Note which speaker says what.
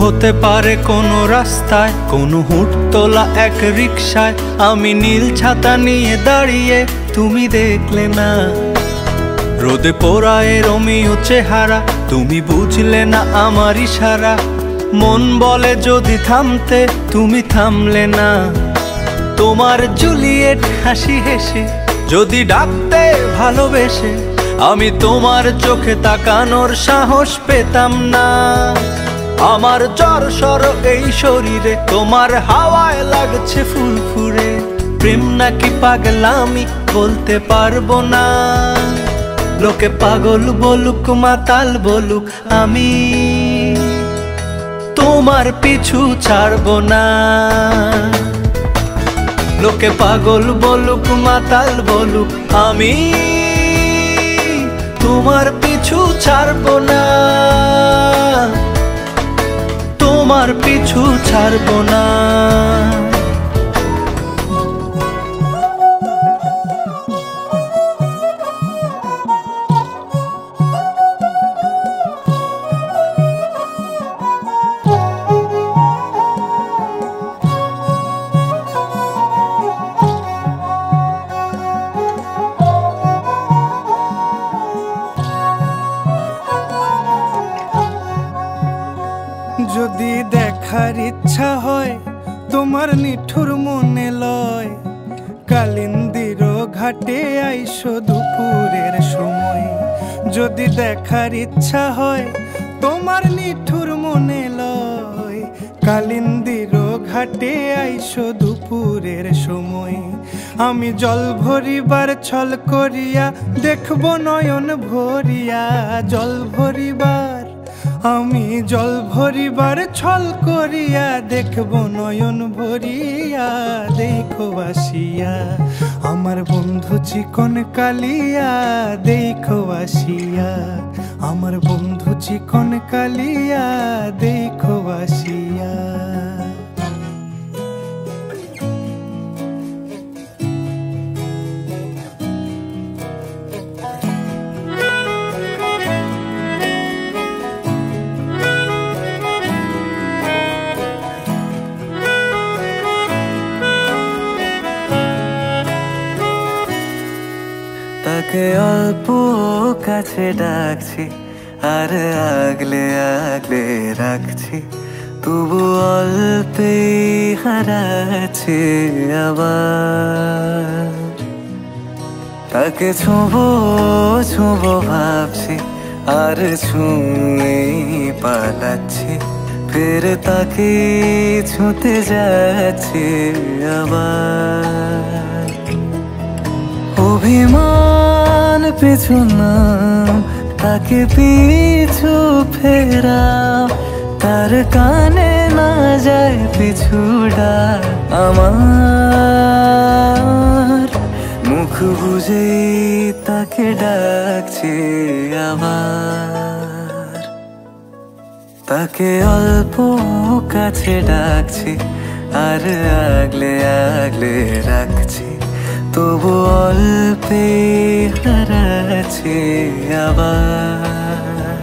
Speaker 1: হতে পারে কোনো রাস্তায়, কোনো হুট তোলা এক রিকশায় আমি নীল ছাতা নিয়ে দাঁড়িয়ে, তুমি দেখলে না। রোদে পোড়ায় রোমিও চেহারা, তুমি বুঝলে না আমার ইশারা। মন বলে যদি থামতে, তুমি থামলে না। তোমার জুলিয়েট হাসি হেসে যদি ডাকতে ভালোবেসে, আমি তোমার চোখে তাকানোর সাহস পেতাম না। আমার জ্বর সর এই শরীরে, তোমার হাওয়ায় লাগছে ফুরফুরে। প্রেম নাকি পাগলামি বলতে পারবো না। লোকে পাগল বলুক মাতাল বলুক, আমি তোমার পিছু ছাড়বো না। লোকে পাগল বলুক মাতাল বলুক, আমি তোমার পিছু ছাড়বো না। তোমার পিছু ছাড়বো না।
Speaker 2: যদি দেখার ইচ্ছা হয় তোমার নিঠুর মনে লয়, কালিন্দির ঘাটে আইসো দুপুরের সময়। যদি দেখার ইচ্ছা হয় তোমার নিঠুর মনে লয়, কালিন্দির ঘাটে আইসো দুপুরের সময়। আমি জল ভরিবার ছল করিয়া দেখবো নয়ন ভরিয়া, জল ভরিবার আমি জল ভরিবার ছল করিয়া দেখবো নয়ন ভরিয়া। দেখো আসিয়া আমার বন্ধু চিকন কালিয়া, দেখো আসিয়া আমার বন্ধু চিকন কালিয়া, দেখো আসিয়া।
Speaker 3: তাকে অল্প কাছে ডাকছি আর আগলে আগলে রাখছি, তবু অল্পে হারাচ্ছে আবার। তাকে ছোঁবো ছোঁবো ভাবছি আর ছুঁয়ে পালাচ্ছি, ফের তাকে ছুঁতে যাচ্ছে আবার। অভিমান পিছু নাম, তাকে পিছু ফেরাও, তার কানে না যায় পিছু ডাক আমার। মুখ বুঝে তাকে ডাকছে আবার। তাকে অল্প কাছে ডাকছি আর আগলে আগলে রাখছি, তবু অল্পে হারাচ্ছে আবার।